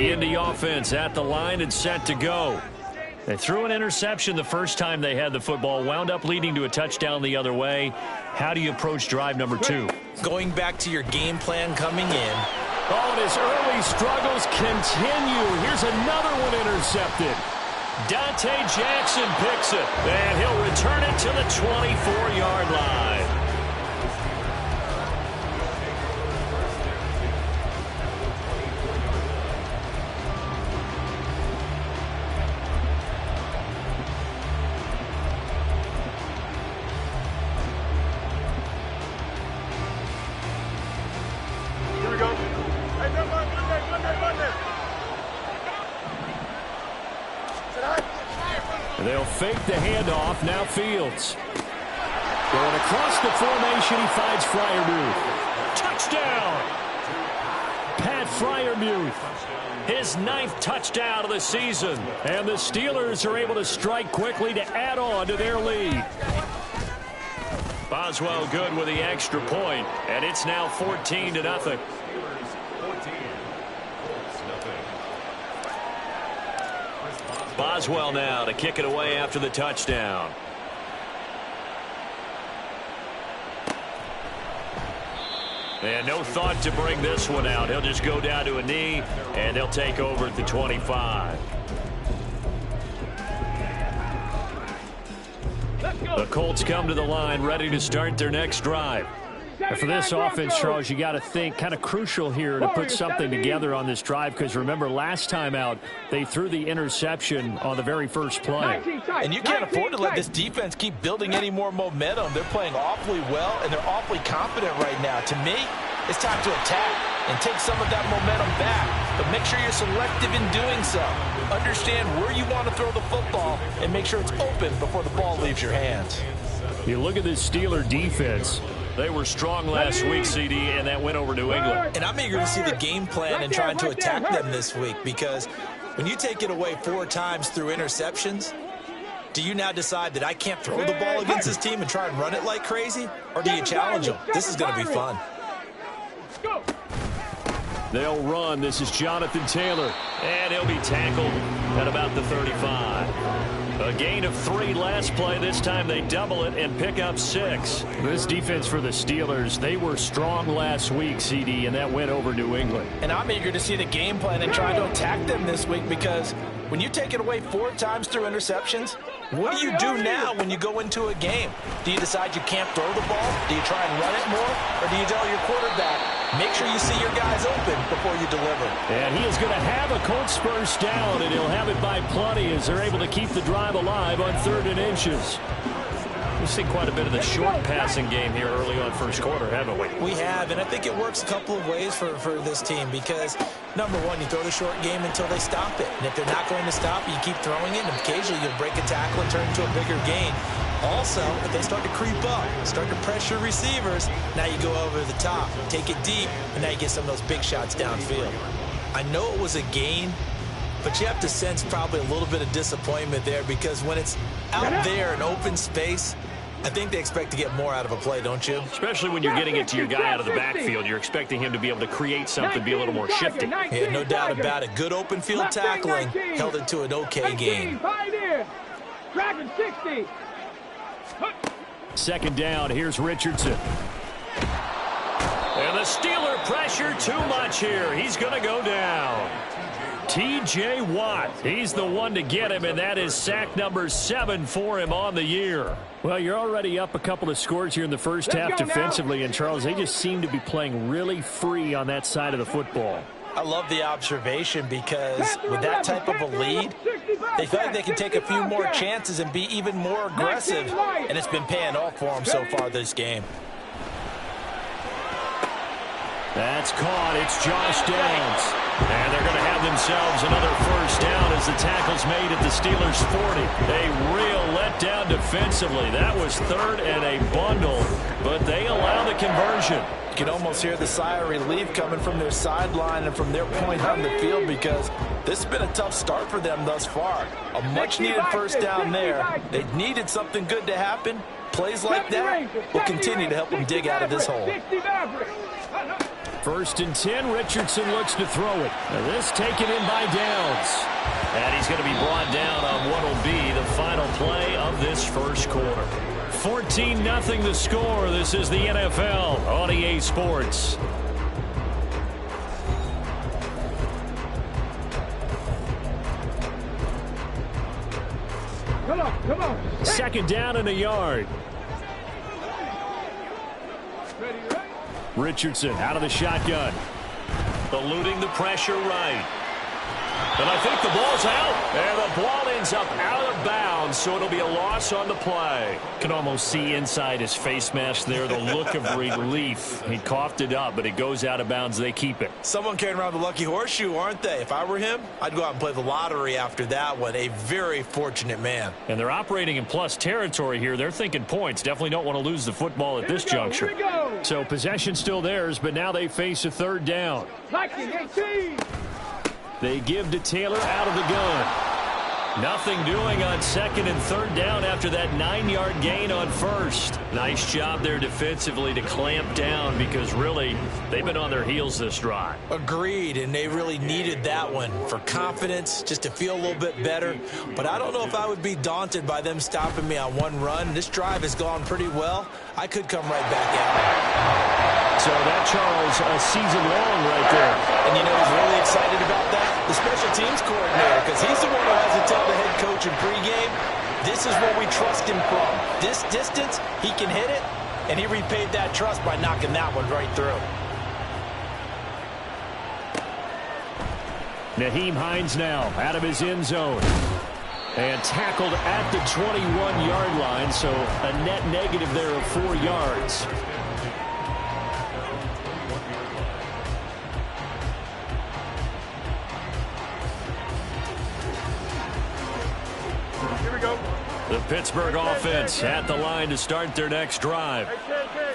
In the offense at the line and set to go. They threw an interception the first time they had the football, wound up leading to a touchdown the other way. How do you approach drive number 2? Going back to your game plan coming in. Oh, and his early struggles continue. Here's another one intercepted. Dante Jackson picks it, and he'll return it to the 24-yard line. They'll fake the handoff. Now Fields. Going across the formation, he finds Freiermuth. Touchdown! Pat Freiermuth. His 9th touchdown of the season. And the Steelers are able to strike quickly to add on to their lead. Boswell good with the extra point. And it's now 14-0. Boswell now to kick it away after the touchdown. And no thought to bring this one out. He'll just go down to a knee, and they'll take over at the 25. The Colts come to the line, ready to start their next drive. And for this offense, Charles, you got to think kind of crucial here to put something together on this drive, because remember last time out they threw the interception on the very first play. And you can't afford to let this defense keep building any more momentum. They're playing awfully well, and they're awfully confident right now. To me, it's time to attack and take some of that momentum back. But make sure you're selective in doing so. Understand where you want to throw the football and make sure it's open before the ball leaves your hands. You look at this Steeler defense. They were strong last week, CD, and that went over New England. And I'm eager to see the game plan and trying to attack them this week, because when you take it away 4 times through interceptions, do you now decide that I can't throw the ball against this team and try and run it like crazy? Or do you challenge them? This is going to be fun. They'll run. This is Jonathan Taylor, and he'll be tackled at about the 35. A gain of 3 last play. This time they double it and pick up 6. This defense for the Steelers, they were strong last week, CD, and that went over New England. And I'm eager to see the game plan and try to attack them this week, because when you take it away 4 times through interceptions, what do you do now when you go into a game? Do you decide you can't throw the ball? Do you try and run it more? Or do you tell your quarterback, make sure you see your guys open before you deliver? And he is going to have a Colts first down, and he'll have it by plenty as they're able to keep the drive alive on 3rd and inches. We've seen quite a bit of the short passing game here early on first quarter, haven't we? We have, and I think it works a couple of ways for this team, because, number one, you throw the short game until they stop it. And if they're not going to stop it, you keep throwing it, and occasionally you'll break a tackle and turn into a bigger gain. Also, if they start to creep up, start to pressure receivers, now you go over the top, take it deep, and now you get some of those big shots downfield. I know it was a gain, but you have to sense probably a little bit of disappointment there, because when it's out there in open space, I think they expect to get more out of a play, don't you? Especially when you're getting it to your guy out of the backfield. You're expecting him to be able to create something, be a little more shifty. Yeah, no doubt about it. Good open field tackling held it to an okay game. 2nd down. Here's Richardson. And the Steeler pressure too much here. He's going to go down. T.J. Watt, he's the one to get him, and that is sack number 7 for him on the year. Well, you're already up a couple of scores here in the first half defensively, and Charles, they just seem to be playing really free on that side of the football. I love the observation, because with that type of a lead, they feel like they can take a few more chances and be even more aggressive, and it's been paying off for them so far this game. That's caught. It's Josh Downs. And they're going to have themselves another first down as the tackle's made at the Steelers' 40. A real letdown defensively. That was 3rd and a bundle, but they allow the conversion. You can almost hear the sigh of relief coming from their sideline and from their point on the field, because this has been a tough start for them thus far. A much-needed first down there. They needed something good to happen. Plays like that will continue to help them dig out of this hole. First and 10, Richardson looks to throw it. Now this taken in by Downs. And he's going to be brought down on what will be the final play of this first quarter. 14-0 the score. This is the NFL on EA Sports. Come on. Second down and a yard. Richardson out of the shotgun. Eluding the pressure right. And I think the ball's out. And the ball ends up out of bounds, so it'll be a loss on the play. Can almost see inside his face mask there the look of relief. He coughed it up, but it goes out of bounds. They keep it. Someone carrying around the lucky horseshoe, aren't they? If I were him, I'd go out and play the lottery after that one. A very fortunate man. And they're operating in plus territory here. They're thinking points. Definitely don't want to lose the football at this juncture. So possession still theirs, but now they face a third down. 18. They give to Taylor out of the gun. Nothing doing on second and third down after that 9-yard gain on first. Nice job there defensively to clamp down because really they've been on their heels this drive. Agreed, and they really needed that one for confidence, just to feel a little bit better. But I don't know if I would be daunted by them stopping me on one run. This drive has gone pretty well. I could come right back at it. So that, Charles, a season long right there. And you know who's really excited about that? The special teams coordinator, because he's the one who has to tell the head coach in pregame, this is what we trust him from. This distance, he can hit it, and he repaid that trust by knocking that one right through. Nyheim Hines now out of his end zone. And tackled at the 21-yard line, so a net negative there of 4 yards. The Pittsburgh offense at the line to start their next drive.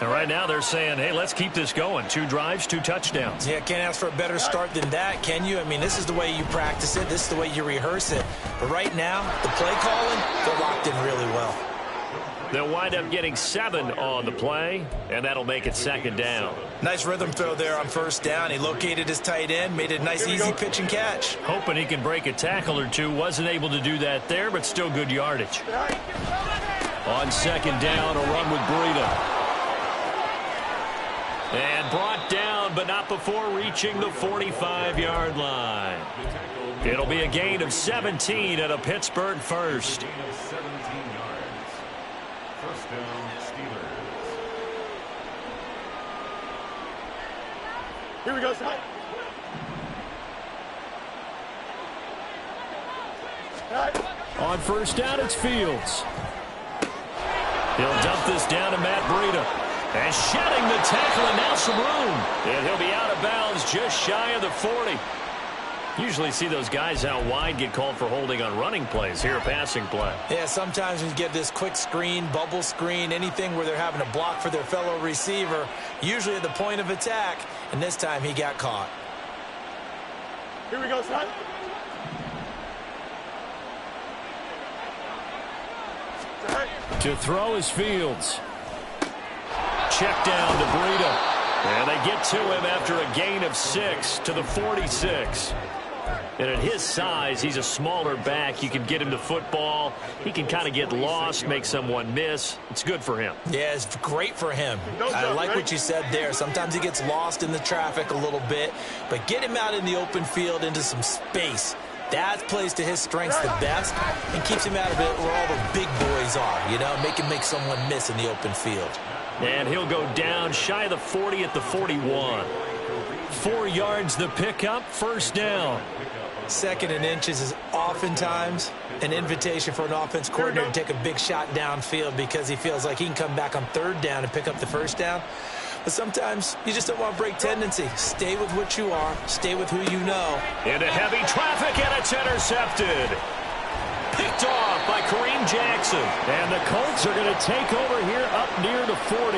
And right now they're saying, hey, let's keep this going. 2 drives, 2 touchdowns. Yeah, can't ask for a better start than that, can you? I mean, this is the way you practice it. This is the way you rehearse it. But right now, the play calling, they're locked in really well. They'll wind up getting 7 on the play, and that'll make it second down. Nice rhythm throw there on first down. He located his tight end, made it a nice, easy pitch and catch. Hoping he can break a tackle or two. Wasn't able to do that there, but still good yardage. On second down, a run with Breida. And brought down, but not before reaching the 45-yard line. It'll be a gain of 17 at a Pittsburgh first. Here we go, son. On first down, it's Fields. He'll dump this down to Matt Breida. And shedding the tackle, and now some room. And he'll be out of bounds just shy of the 40. Usually see those guys out wide get called for holding on running plays. Here, a passing play. Yeah, sometimes when you get this quick screen, bubble screen, anything where they're having to block for their fellow receiver, usually at the point of attack, and this time he got caught. Here we go, son. To throw is Fields. Check down to Breida. And they get to him after a gain of 6 to the 46. And at his size, he's a smaller back. You can get him to football. He can kind of get lost, make someone miss. It's good for him. Yeah, it's great for him. I like what you said there. Sometimes he gets lost in the traffic a little bit, but get him out in the open field into some space. That plays to his strengths the best and keeps him out of it where all the big boys are, you know, make him make someone miss in the open field. And he'll go down shy of the 40 at the 41. 4 yards the pickup, first down. Second and inches is oftentimes an invitation for an offense coordinator to take a big shot downfield because he feels like he can come back on third down and pick up the first down. But sometimes you just don't want to break tendency. Stay with what you are. Stay with who you know. Into heavy traffic, and it's intercepted. Picked off by Kareem Jackson. And the Colts are going to take over here up near the 40.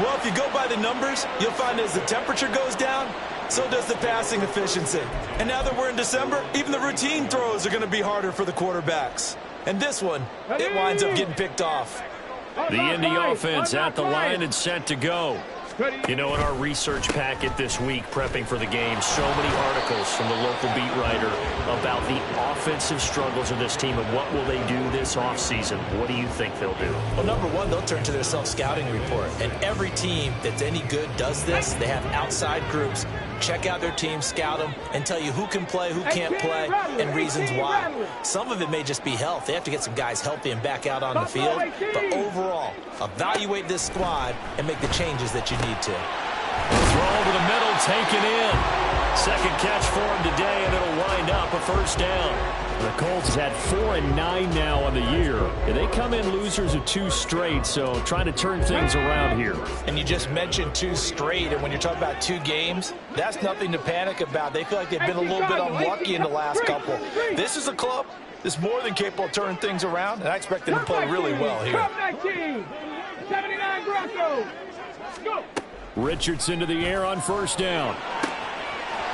Well, if you go by the numbers, you'll find as the temperature goes down, so does the passing efficiency. And now that we're in December, even the routine throws are going to be harder for the quarterbacks. And this one, it winds up getting picked off. The Indy offense at the line and set to go. You know, in our research packet this week, prepping for the game, so many articles from the local beat writer about the offensive struggles of this team and what will they do this offseason. What do you think they'll do? Well, number one, they'll turn to their self-scouting report. And every team that's any good does this. They have outside groups. Check out their team, scout them, and tell you who can play, who can't play, and reasons why. Some of it may just be health. They have to get some guys healthy and back out on the field. But overall, evaluate this squad and make the changes that you need to. Throw over the middle, taken in. Second catch for him today, and it'll wind up a first down. The Colts had 4-9 now on the year. They come in losers of 2 straight, so trying to turn things around here. And you just mentioned 2 straight, and when you're talking about 2 games, that's nothing to panic about. They feel like they've been a little bit unlucky in the last couple. This is a club that's more than capable of turning things around, and I expect them to play really well here. 79 Broncos. Go. Richardson to the air on first down.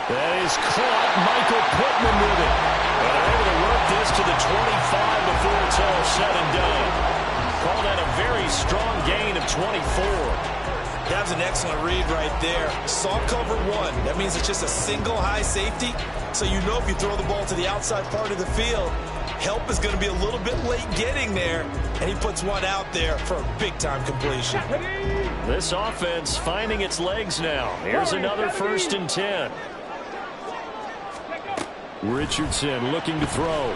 That is caught. Michael Pittman with it. And they're able to work this to the 25 before it's all said and done. Call that a very strong gain of 24. That was an excellent read right there. Saw cover 1. That means it's just a single high safety. So you know if you throw the ball to the outside part of the field, help is going to be a little bit late getting there. And he puts one out there for a big-time completion. This offense finding its legs now. Here's another 1st and 10. Richardson looking to throw.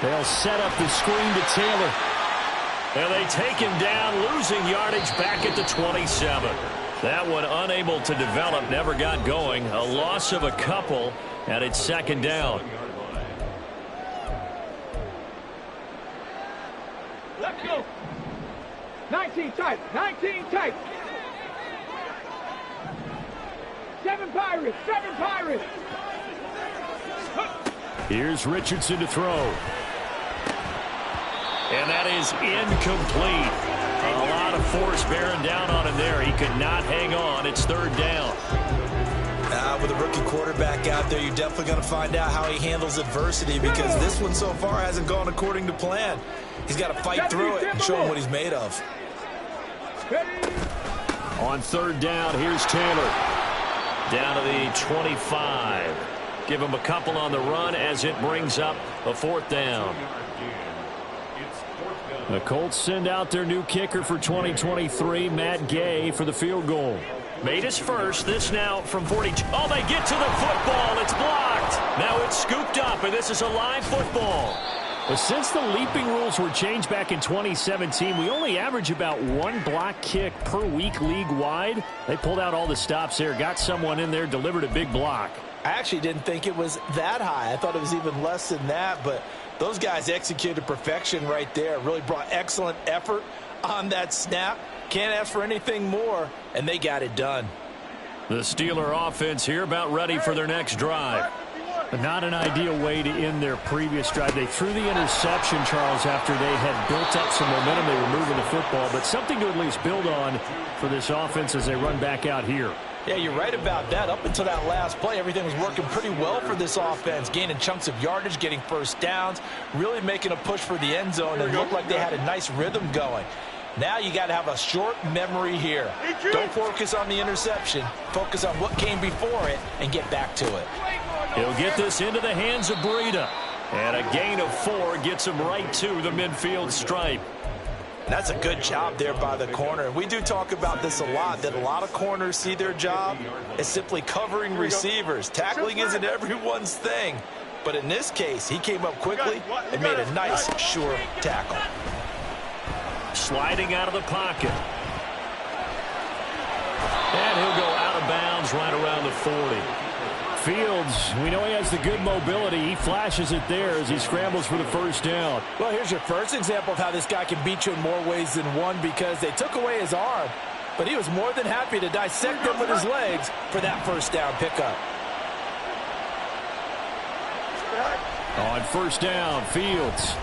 They'll set up the screen to Taylor. And they take him down, losing yardage back at the 27. That one unable to develop, never got going. A loss of a couple, and it's 2nd down. Let's go. 19 tight. 19 tight. 7 Pirates. 7 Pirates. Here's Richardson to throw. And that is incomplete. A lot of force bearing down on him there. He could not hang on. It's 3rd down. With a rookie quarterback out there, you're definitely going to find out how he handles adversity, because this one so far hasn't gone according to plan. He's got to fight through it and show him what he's made of. On 3rd down, here's Taylor. Down to the 25. Give him a couple on the run as it brings up a 4th down. The Colts send out their new kicker for 2023, Matt Gay, for the field goal. Made his first. This now from 42. Oh, they get to the football. It's blocked. Now it's scooped up, and this is a live football. But since the leaping rules were changed back in 2017, we only average about 1 block kick per week league-wide. They pulled out all the stops there, got someone in there, delivered a big block. I actually didn't think it was that high. I thought it was even less than that, but those guys executed perfection right there. Really brought excellent effort on that snap. Can't ask for anything more, and they got it done. The Steeler offense here about ready for their next drive. But not an ideal way to end their previous drive. They threw the interception, Charles, after they had built up some momentum. They were moving the football, but something to at least build on for this offense as they run back out here. Yeah, you're right about that. Up until that last play, everything was working pretty well for this offense, gaining chunks of yardage, getting first downs, really making a push for the end zone, and it looked like they had a nice rhythm going. Now you got to have a short memory here. Don't focus on the interception. Focus on what came before it and get back to it. He'll get this into the hands of Breida. And a gain of 4 gets him right to the midfield stripe. That's a good job there by the corner. We do talk about this a lot, that a lot of corners see their job as simply covering receivers. Tackling isn't everyone's thing. But in this case, he came up quickly and made a nice, sure tackle. Sliding out of the pocket. And he'll go out of bounds right around the 40. Fields, we know he has the good mobility. He flashes it there as he scrambles for the first down. Well, here's your first example of how this guy can beat you in more ways than one, because they took away his arm, but he was more than happy to dissect them with his legs for that first down pickup. On first down, Fields.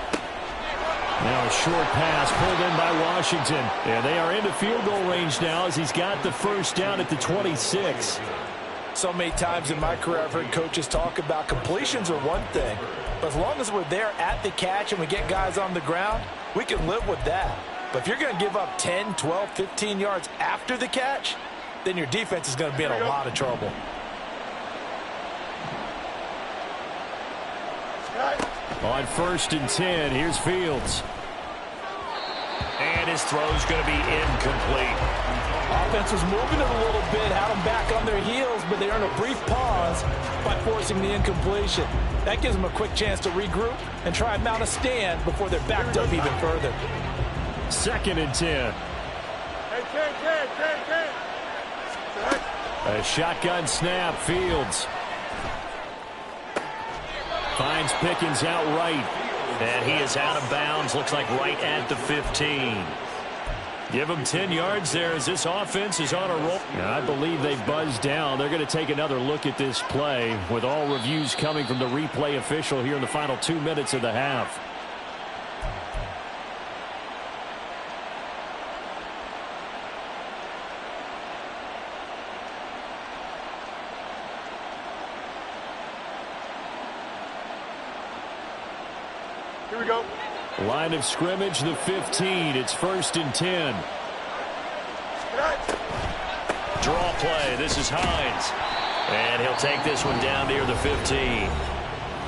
Now a short pass pulled in by Washington. And they are into field goal range now as he's got the first down at the 26. So many times in my career I've heard coaches talk about completions are one thing, but as long as we're there at the catch and we get guys on the ground, we can live with that. But if you're going to give up 10, 12, 15 yards after the catch, then your defense is going to be in a lot of trouble. On 1st and 10, here's Fields. And his throw's going to be incomplete. Offense was moving it a little bit, had them back on their heels, but they earned a brief pause by forcing the incompletion. That gives them a quick chance to regroup and try and mount a stand before they're backed up even further. 2nd and 10. A shotgun snap, Fields. Finds Pickens out right. And he is out of bounds, looks like right at the 15. Give him 10 yards there as this offense is on a roll. I believe they buzzed down. They're going to take another look at this play with all reviews coming from the replay official here in the final 2 minutes of the half. Here we go. Line of scrimmage, the 15. It's 1st and 10. Draw play. This is Hines. And he'll take this one down near the 15.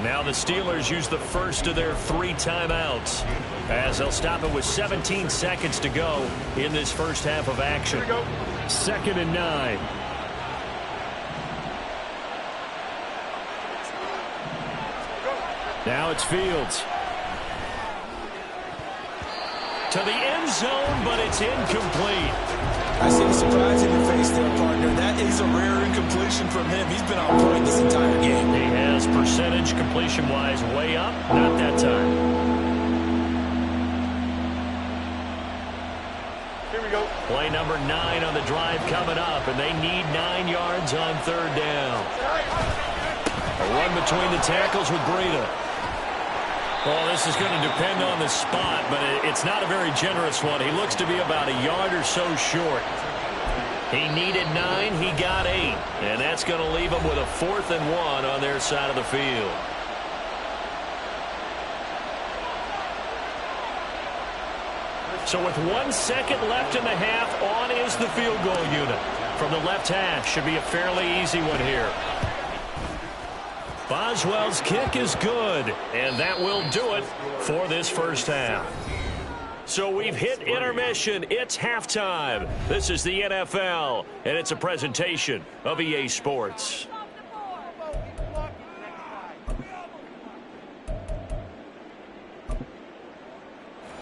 Now the Steelers use the first of their 3 timeouts as they'll stop it with 17 seconds to go in this first half of action. 2nd and 9. Now it's Fields. To the end zone, but it's incomplete. I see the surprise in your face there, partner. That is a rare incompletion from him. He's been on point this entire game. He has percentage completion-wise way up. Not that time. Here we go. Play number 9 on the drive coming up, and they need 9 yards on 3rd down. A run between the tackles with Breida. Well, this is going to depend on the spot, but it's not a very generous one. He looks to be about a yard or so short. He needed 9, he got 8. And that's going to leave him with a 4th and 1 on their side of the field. So with 1 second left in the half, on is the field goal unit. From the left hash, should be a fairly easy one here. Boswell's kick is good, and that will do it for this first half. So we've hit intermission. It's halftime. This is the NFL, and it's a presentation of EA Sports.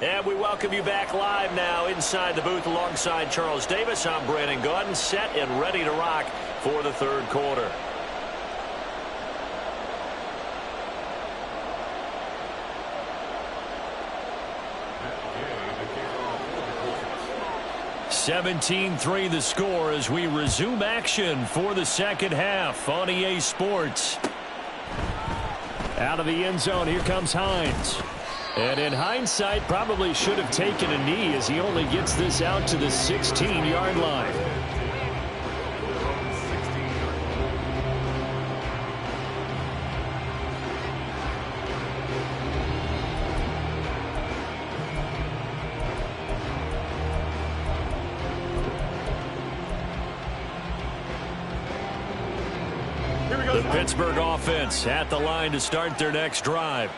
And we welcome you back live now inside the booth alongside Charles Davis. I'm Brandon Gaudin, set and ready to rock for the 3rd quarter. (17-3) the score as we resume action for the second half on EA Sports. Out of the end zone, here comes Hines. And in hindsight, probably should have taken a knee as he only gets this out to the 16-yard line. The Pittsburgh offense at the line to start their next drive.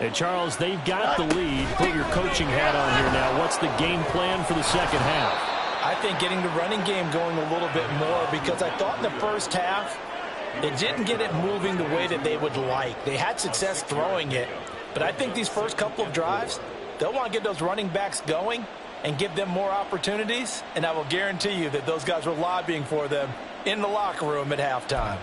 And Charles, they've got the lead. Put your coaching hat on here now. What's the game plan for the second half? I think getting the running game going a little bit more, because I thought in the first half they didn't get it moving the way that they would like. They had success throwing it, but I think these first couple of drives, they'll want to get those running backs going and give them more opportunities, and I will guarantee you that those guys were lobbying for them in the locker room at halftime.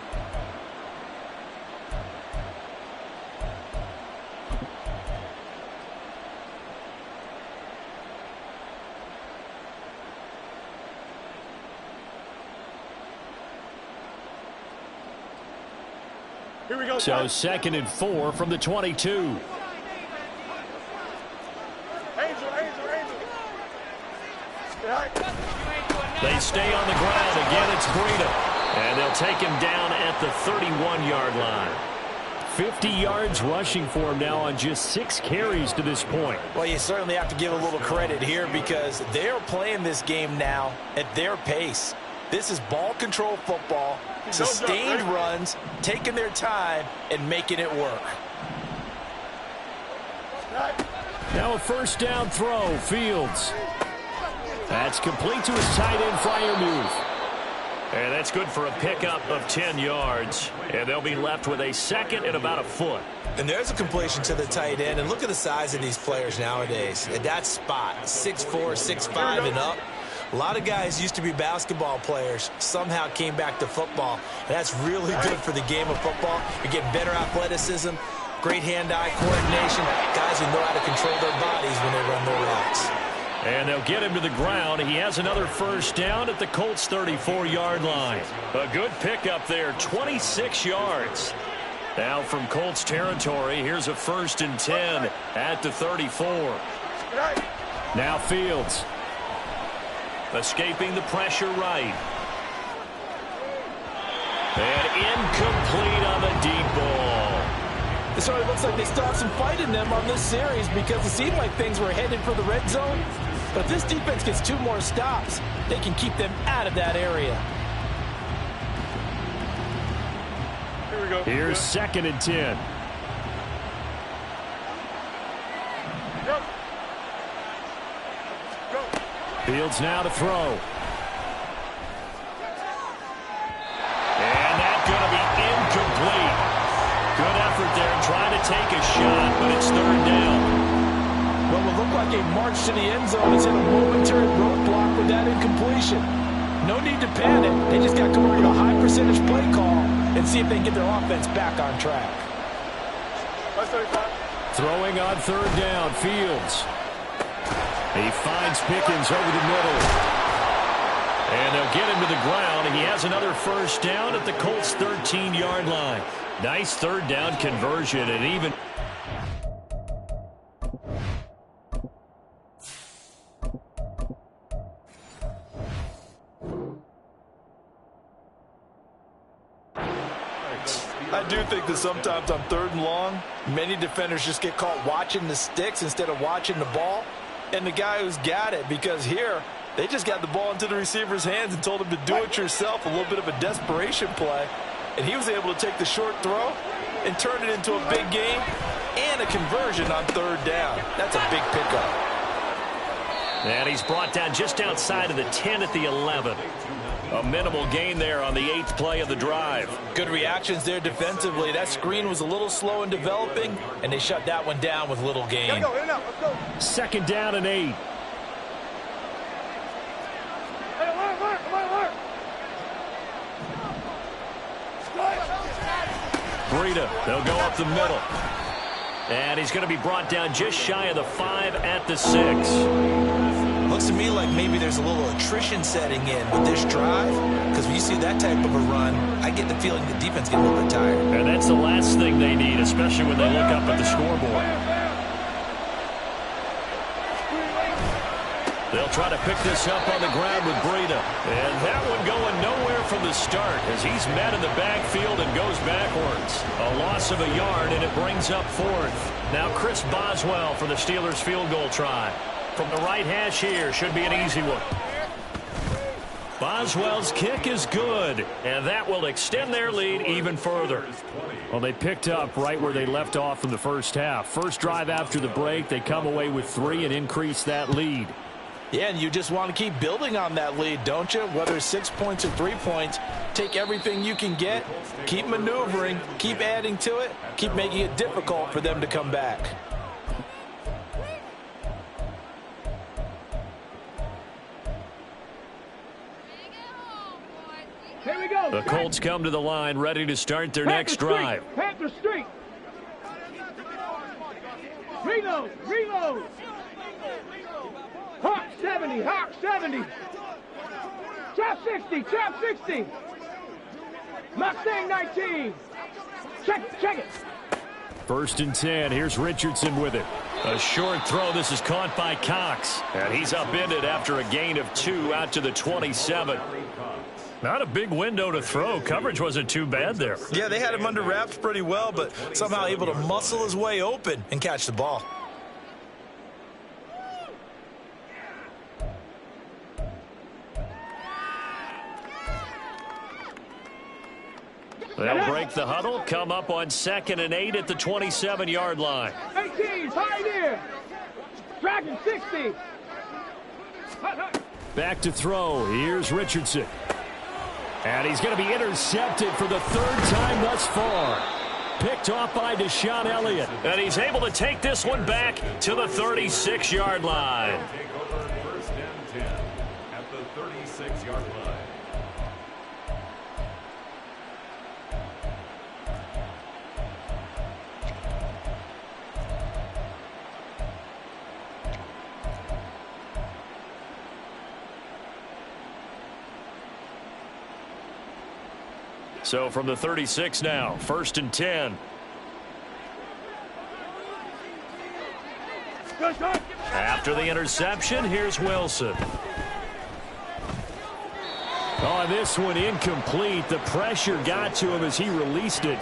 Here we go. So 2nd and 4 from the 22. Angel. They stay on the ground. Again, it's Breida. And they'll take him down at the 31-yard line. 50 yards rushing for him now on just 6 carries to this point. Well, you certainly have to give a little credit here because they're playing this game now at their pace. This is ball control football, sustained runs, taking their time and making it work. Now a first down throw, Fields. That's complete to his tight end, Freiermuth. And that's good for a pickup of 10 yards. And they'll be left with a second and about a foot. And there's a completion to the tight end. And look at the size of these players nowadays. At that spot, 6'4", 6'5", and up. A lot of guys used to be basketball players, somehow came back to football. And that's really good for the game of football. You're getting better athleticism, great hand-eye coordination. Guys who know how to control their bodies when they run their routes. And they'll get him to the ground. He has another first down at the Colts' 34-yard line. A good pickup there, 26 yards. Now from Colts territory, here's a 1st and 10 at the 34. Now Fields. Escaping the pressure right. And incomplete on the deep ball. It sort of looks like they still have some fight in them on this series because it seemed like things were headed for the red zone. But if this defense gets 2 more stops, they can keep them out of that area. Here we go. Here's 2nd and 10. Go. Go. Fields now to throw. And that's going to be incomplete. Good effort there trying to take a shot, but it's 3rd down. What will look like a march to the end zone is in a momentary roadblock with that incompletion. No need to panic. They just got to come over to a high percentage play call and see if they can get their offense back on track. Throwing on 3rd down, Fields. He finds Pickens over the middle. And they'll get him to the ground. He has another first down at the Colts' 13-yard line. Nice 3rd down conversion and even... I do think that sometimes on 3rd and long, many defenders just get caught watching the sticks instead of watching the ball. And the guy who's got it, because here, they just got the ball into the receiver's hands and told him to do it yourself, a little bit of a desperation play. And he was able to take the short throw and turn it into a big game and a conversion on 3rd down. That's a big pickup. And he's brought down just outside of the 10 at the 11. A minimal gain there on the 8th play of the drive. Good reactions there defensively. That screen was a little slow in developing, and they shut that one down with little gain. Let's go, in and out, let's go. 2nd down and 8. Breida, they'll go up the middle. And he's going to be brought down just shy of the 5 at the 6. Looks to me like maybe there's a little attrition setting in with this drive, because when you see that type of a run, I get the feeling the defense gets a little bit tired. And that's the last thing they need, especially when they look up at the scoreboard. They'll try to pick this up on the ground with Breida. And that one going nowhere from the start as he's met in the backfield and goes backwards. A loss of a yard, and it brings up 4th. Now Chris Boswell for the Steelers field goal try. From the right hash here, should be an easy one. Boswell's kick is good, and that will extend their lead even further. Well, they picked up right where they left off in the first half. First drive after the break, they come away with 3 and increase that lead. Yeah, and you just want to keep building on that lead, don't you? Whether it's 6 points or 3 points, take everything you can get, keep maneuvering, keep adding to it, keep making it difficult for them to come back. Here we go. The Colts come to the line ready to start their next drive. Panther Street. Reload. Reload. Hawk 70. Hawk 70. Trap 60. Trap 60. Mustang 19. Check it. Check it. 1st and 10. Here's Richardson with it. A short throw. This is caught by Cox. And he's upended after a gain of 2 out to the 27. Not a big window to throw. Coverage wasn't too bad there. Yeah, they had him under wraps pretty well, but somehow able to muscle his way open and catch the ball. They'll break the huddle, come up on 2nd and 8 at the 27-yard line. 18, pioneer. Dragon 60. Back to throw. Here's Richardson. And he's going to be intercepted for the 3rd time thus far. Picked off by Deshaun Elliott. And he's able to take this one back to the 36-yard line. Take over 1st and 10 at the 36-yard line. So from the 36 now, 1st and 10. After the interception, here's Wilson. On this one, incomplete. The pressure got to him as he released it.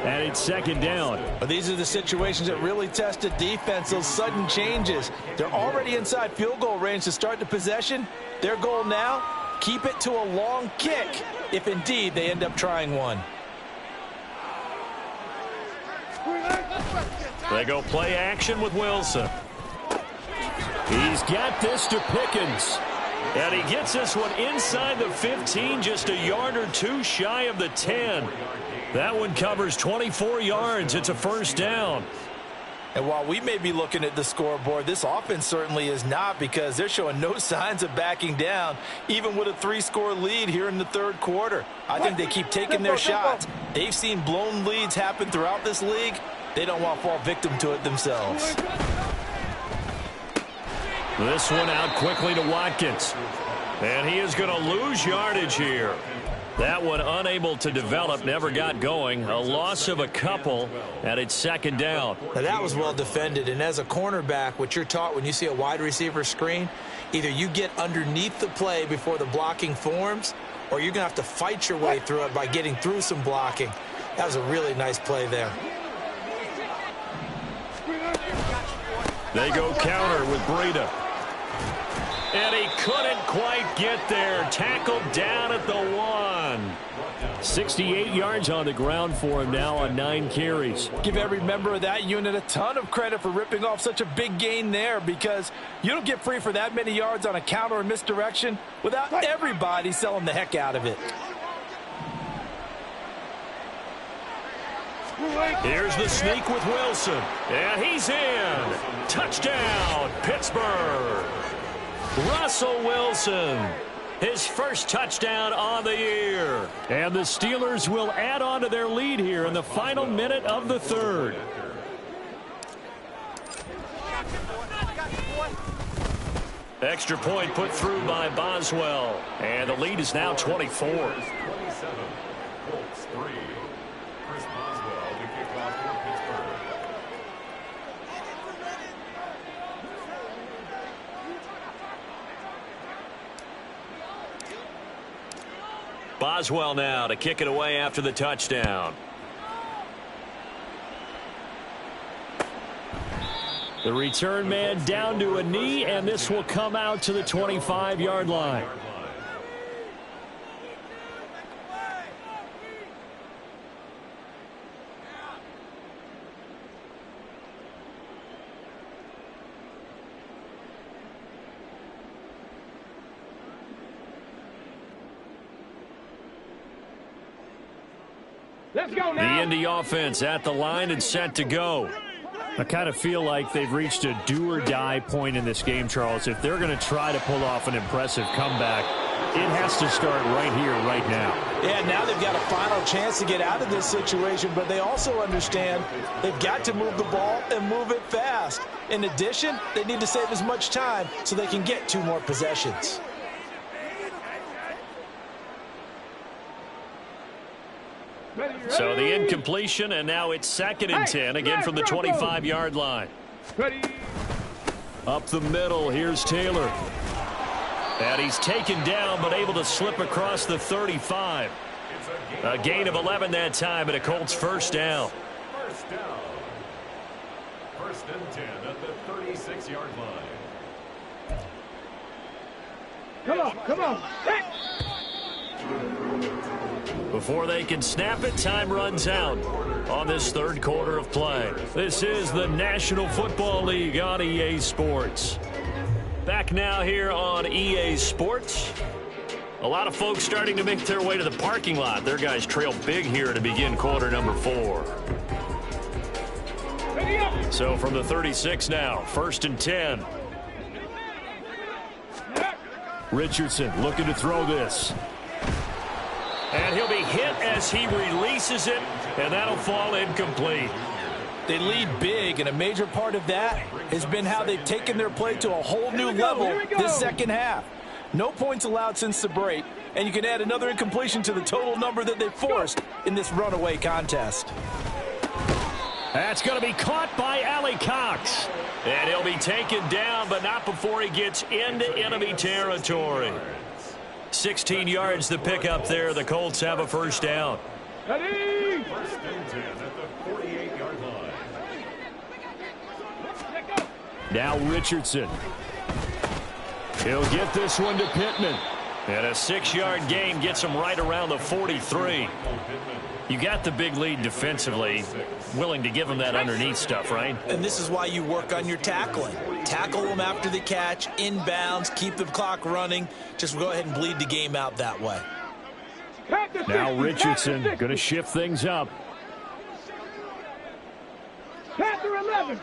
And it's 2nd down. But these are the situations that really test a defense, those sudden changes. They're already inside field goal range to start the possession. Their goal now, keep it to a long kick, if indeed they end up trying one. They go play action with Wilson. He's got this to Pickens. And he gets this one inside the 15, just a yard or two shy of the 10. That one covers 24 yards. It's a 1st down. And while we may be looking at the scoreboard, this offense certainly is not, because they're showing no signs of backing down, even with a 3-score lead here in the 3rd quarter. I think they keep taking their shots. They've seen blown leads happen throughout this league. They don't want to fall victim to it themselves. This one out quickly to Watkins. And he is going to lose yardage here. That one unable to develop, never got going. A loss of a couple, and it's 2nd down. Now that was well defended, and as a cornerback, what you're taught when you see a wide receiver screen, either you get underneath the play before the blocking forms, or you're going to have to fight your way through it by getting through some blocking. That was a really nice play there. They go counter with Breida. And he couldn't quite get there. Tackled down at the 1. 68 yards on the ground for him now on 9 carries. Give every member of that unit a ton of credit for ripping off such a big gain there, because you don't get free for that many yards on a counter or misdirection without everybody selling the heck out of it. Here's the sneak with Wilson. And he's in. Touchdown, Pittsburgh. Russell Wilson, his 1st touchdown on the year. And the Steelers will add on to their lead here in the final minute of the 3rd. Extra point put through by Boswell. And the lead is now 24. 27, Colts 3. Chris Boswell to kick off for Pittsburgh. Boswell now to kick it away after the touchdown. The return man down to a knee, and this will come out to the 25-yard line. Let's go now. The Indy offense at the line and set to go. I kind of feel like they've reached a do-or-die point in this game, Charles. If they're going to try to pull off an impressive comeback, it has to start right here, right now. Yeah, now they've got a final chance to get out of this situation, but they also understand they've got to move the ball and move it fast. In addition, they need to save as much time so they can get 2 more possessions. So the incompletion, and now it's 2nd and 10, again from the 25-yard line. Ready. Up the middle, here's Taylor. And he's taken down, but able to slip across the 35. A gain of 11 that time, and a Colts first down. First down. First and 10 at the 36-yard line. Come on. Before they can snap it, time runs out on this third quarter of play. This is the National Football League on EA Sports. Back now here on EA Sports. A lot of folks starting to make their way to the parking lot. Their guys trail big here to begin quarter number 4. So from the 36 now, first and 10. Richardson looking to throw this. And he'll be hit as he releases it, and that'll fall incomplete. They lead big, and a major part of that has been how they've taken their play to a whole new level this second half. No points allowed since the break, and you can add another incompletion to the total number that they forced in this runaway contest. That's going to be caught by Allie Cox. And he'll be taken down, but not before he gets into enemy territory. 16 yards the pickup there. The Colts have a first down. Ready? First and 10 at the 48-yard line. Now Richardson. He'll get this one to Pittman. And a 6-yard gain gets him right around the 43. You got the big lead defensively. Willing to give him that underneath stuff, right? And this is why you work on your tackling. Tackle them after the catch, inbounds, keep the clock running. Just go ahead and bleed the game out that way. Now Richardson going to shift things up. Panther 11,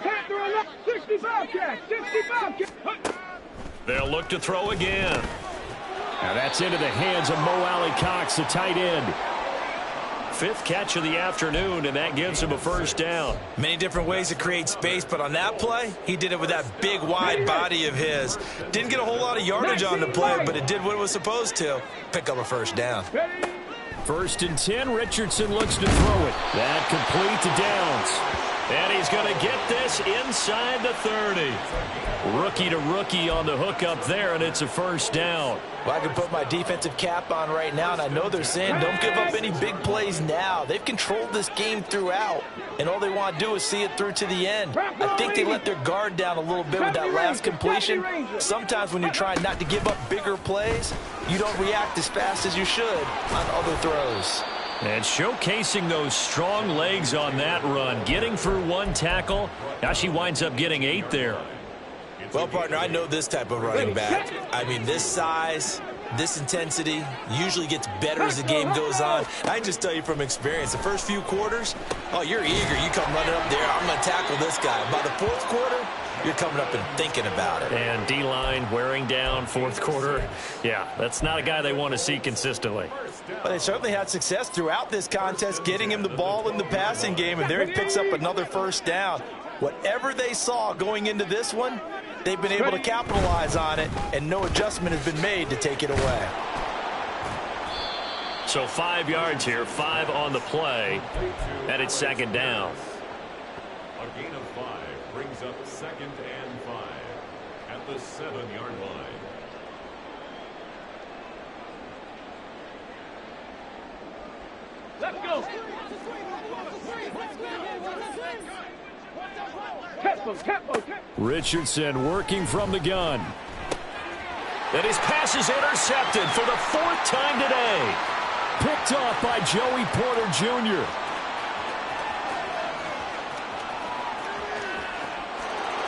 65 catch, 65 catch. They'll look to throw again. Now that's into the hands of Mo Alley Cox, the tight end. 5th catch of the afternoon, and that gives him a first down. Many different ways to create space, but on that play, he did it with that big, wide body of his. Didn't get a whole lot of yardage on the play, but it did what it was supposed to. Pick up a first down. First and 10, Richardson looks to throw it. That complete to Downs. And he's going to get this inside the 30. Rookie to rookie on the hook up there, and it's a first down. Well, I can put my defensive cap on right now, and I know they're saying don't give up any big plays now. They've controlled this game throughout, and all they want to do is see it through to the end. I think they let their guard down a little bit with that last completion. Sometimes when you're trying not to give up bigger plays, you don't react as fast as you should on other throws. And showcasing those strong legs on that run, getting through one tackle. Now she winds up getting 8 there. Well, partner, I know this type of running back. I mean, this size, this intensity usually gets better as the game goes on. I can just tell you from experience, the first few quarters, oh, you're eager. You come running up there, I'm going to tackle this guy. By the 4th quarter, you're coming up and thinking about it. And D-line wearing down 4th quarter. Yeah, that's not a guy they want to see consistently. But they certainly had success throughout this contest, getting him the ball in the passing game, and there he picks up another first down. Whatever they saw going into this one, they've been able to capitalize on it, and no adjustment has been made to take it away. So 5 yards here, 5 on the play, and it's second down. A gain of 5 brings up 2nd and 5 at the 7-yard line. Let's go. Tempo. Richardson working from the gun. And his pass is intercepted for the 4th time today. Picked off by Joey Porter Jr.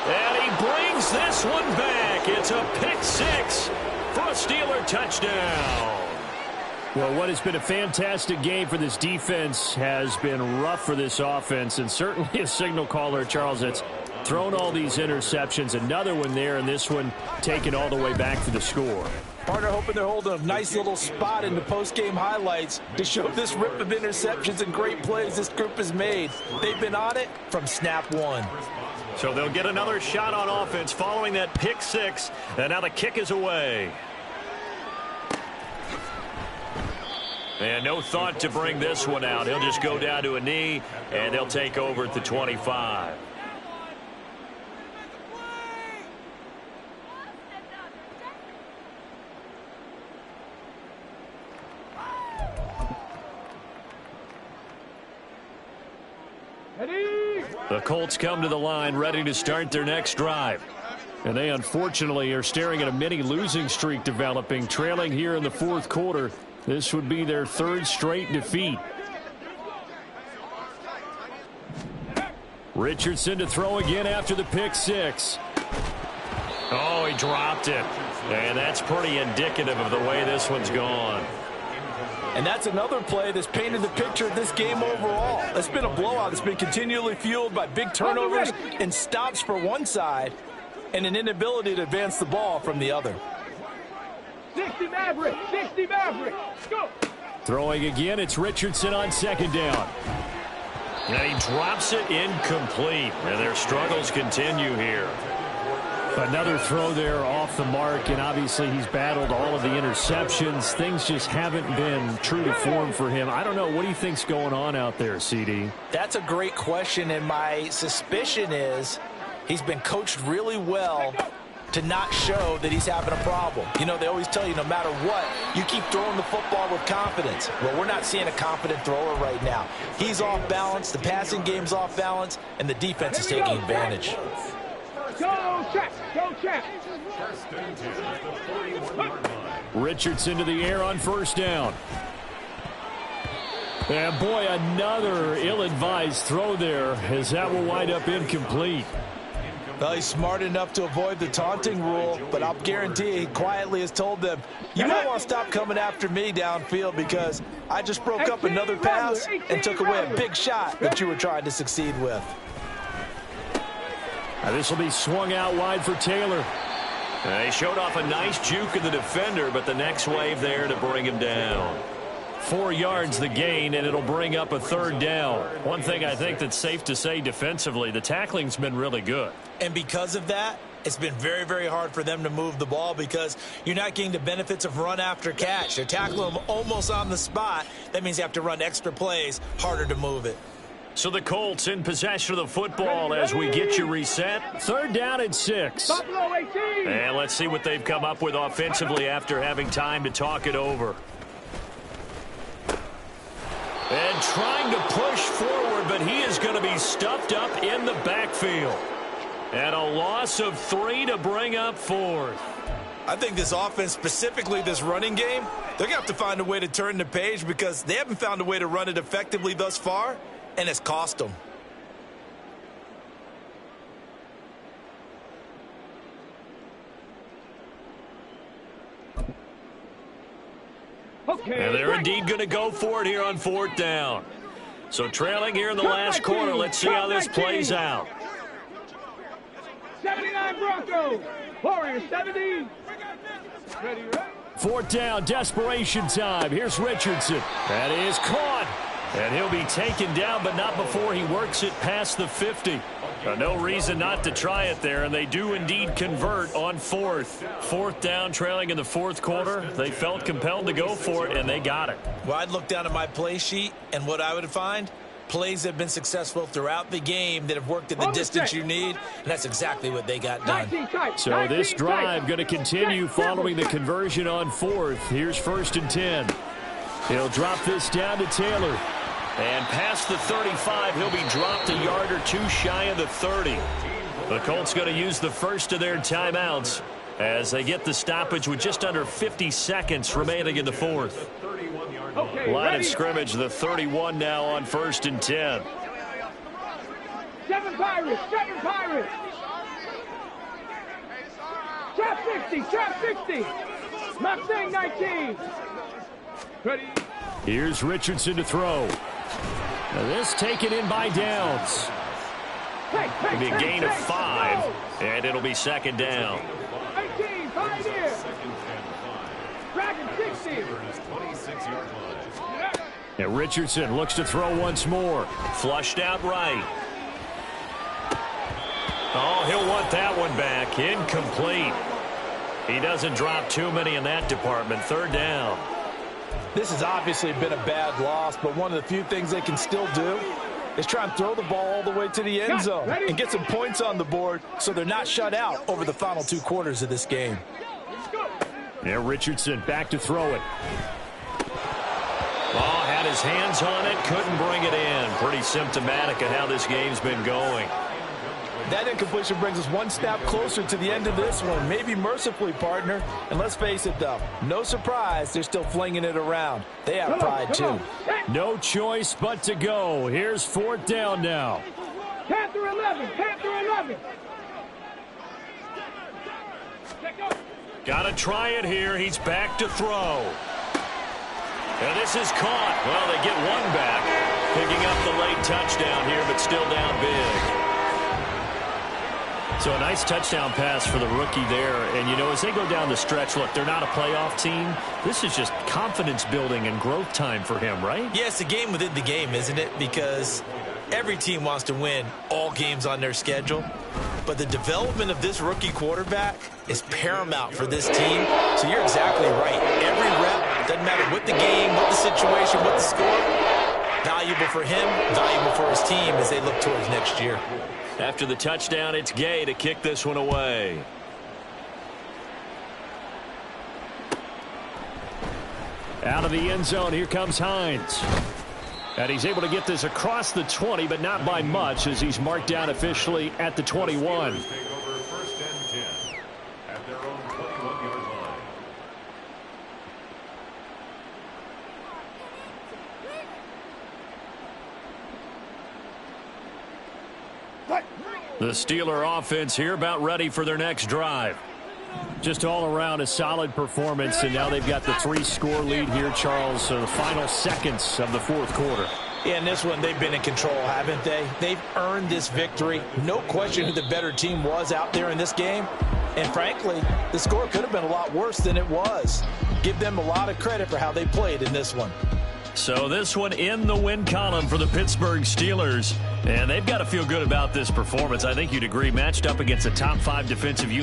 And he brings this one back. It's a pick 6 for a Steeler touchdown. Well, what has been a fantastic game for this defense has been rough for this offense, and certainly a signal caller, Charles, that's thrown all these interceptions. Another one there, and this one taken all the way back for the score. Partner hoping they're holding a nice little spot in the post-game highlights to show this rip of interceptions and great plays this group has made. They've been on it from snap 1. So they'll get another shot on offense following that pick 6, and now the kick is away. And no thought to bring this one out. He'll just go down to a knee, and they'll take over at the 25. The Colts come to the line ready to start their next drive. And they unfortunately are staring at a mini losing streak developing, trailing here in the fourth quarter. This would be their third straight defeat. Richardson to throw again after the pick six. Oh, he dropped it. And that's pretty indicative of the way this one's gone. And that's another play that's painted the picture of this game overall. It's been a blowout. It's been continually fueled by big turnovers and stops for one side and an inability to advance the ball from the other. 60 Maverick, 60 Maverick, go! Throwing again, it's Richardson on second down. And he drops it incomplete. And their struggles continue here. Another throw there off the mark, and obviously he's battled all of the interceptions. Things just haven't been true to form for him. I don't know. What do you think's going on out there, CD? That's a great question, and my suspicion is he's been coached really well to not show that he's having a problem. You know, they always tell you no matter what, you keep throwing the football with confidence. Well, we're not seeing a confident thrower right now. He's off balance, the passing game's off balance, and the defense is taking advantage. Go, check! Go, check! Richardson to the air on first down. And boy, another ill-advised throw there, as that will wind up incomplete. Well, he's smart enough to avoid the taunting rule, but I'll guarantee he quietly has told them, you might want to stop coming after me downfield because I just broke up another pass and took away a big shot that you were trying to succeed with. This will be swung out wide for Taylor. He showed off a nice juke of the defender, but the next wave there to bring him down. 4 yards the gain, and it'll bring up a third down. One thing I think that's safe to say defensively, the tackling's been really good. And because of that, it's been very, very hard for them to move the ball because you're not getting the benefits of run after catch. They're tackling them almost on the spot. That means you have to run extra plays, harder to move it. So the Colts in possession of the football as we get you reset. Third down and 6. And let's see what they've come up with offensively after having time to talk it over. And trying to push forward, but he is going to be stuffed up in the backfield. And a loss of 3 to bring up fourth. I think this offense, specifically this running game, they're going to have to find a way to turn the page because they haven't found a way to run it effectively thus far. And it's cost them. Okay. And they're indeed going to go for it here on fourth down. So trailing here in the last quarter. Let's see how this plays out. 79 Broncos. Warriors 70. Ready. Fourth down, desperation time. Here's Richardson. That is caught. And he'll be taken down, but not before he works it past the 50. No reason not to try it there, and they do indeed convert on fourth. Fourth down, trailing in the fourth quarter. They felt compelled to go for it, and they got it. Well, I'd look down at my play sheet, and what I would find, plays have been successful throughout the game that have worked at the distance you need, and that's exactly what they got done. So this drive going to continue following the conversion on fourth. Here's first and 10. He'll drop this down to Taylor. And past the 35, he'll be dropped a yard or two shy of the 30. The Colts going to use the first of their timeouts as they get the stoppage with just under 50 seconds remaining in the fourth. Line of scrimmage, the 31 now on first and 10. 7 Pirates, 7 Pirates. Trap 60, trap 60. Mustang 19. Ready. Here's Richardson to throw. Now this taken in by Downs. It'll be a gain of 5, and it'll be second down. 18, 5 here. Dragon 60. And Richardson looks to throw once more. Flushed out right. Oh, he'll want that one back. Incomplete. He doesn't drop too many in that department. Third down. This has obviously been a bad loss, but one of the few things they can still do is try and throw the ball all the way to the end zone and get some points on the board so they're not shut out over the final 2 quarters of this game. Yeah, Richardson back to throw it. Oh, had got his hands on it, couldn't bring it in. Pretty symptomatic of how this game's been going. That incompletion brings us one step closer to the end of this one. Maybe mercifully, partner. And let's face it, though, no surprise, they're still flinging it around. They have pride, too. No choice but to go. Here's 4th down now. Panther 11, Panther 11. Got to try it here. He's back to throw. And this is caught. Well, they get one back. Picking up the late touchdown here, but still down big. So a nice touchdown pass for the rookie there. And, you know, as they go down the stretch, look, they're not a playoff team. This is just confidence building and growth time for him, right? Yeah, it's a game within the game, isn't it? Because every team wants to win all games on their schedule. But the development of this rookie quarterback is paramount for this team. So you're exactly right. Every rep, doesn't matter what the game, what the situation, what the score, valuable for him, valuable for his team as they look towards next year. After the touchdown, it's Gay to kick this one away. Out of the end zone, here comes Hines. And he's able to get this across the 20, but not by much, as he's marked down officially at the 21. Take over 1st and 10 at their own 21-yard line. The Steeler offense here about ready for their next drive. Just all around a solid performance, and now they've got the 3-score lead here, Charles. So the final seconds of the 4th quarter. Yeah, in this one, they've been in control, haven't they? They've earned this victory. No question who the better team was out there in this game. And frankly, the score could have been a lot worse than it was. Give them a lot of credit for how they played in this one. So this one in the win column for the Pittsburgh Steelers. And they've got to feel good about this performance. I think you'd agree, matched up against a top 5 defensive unit.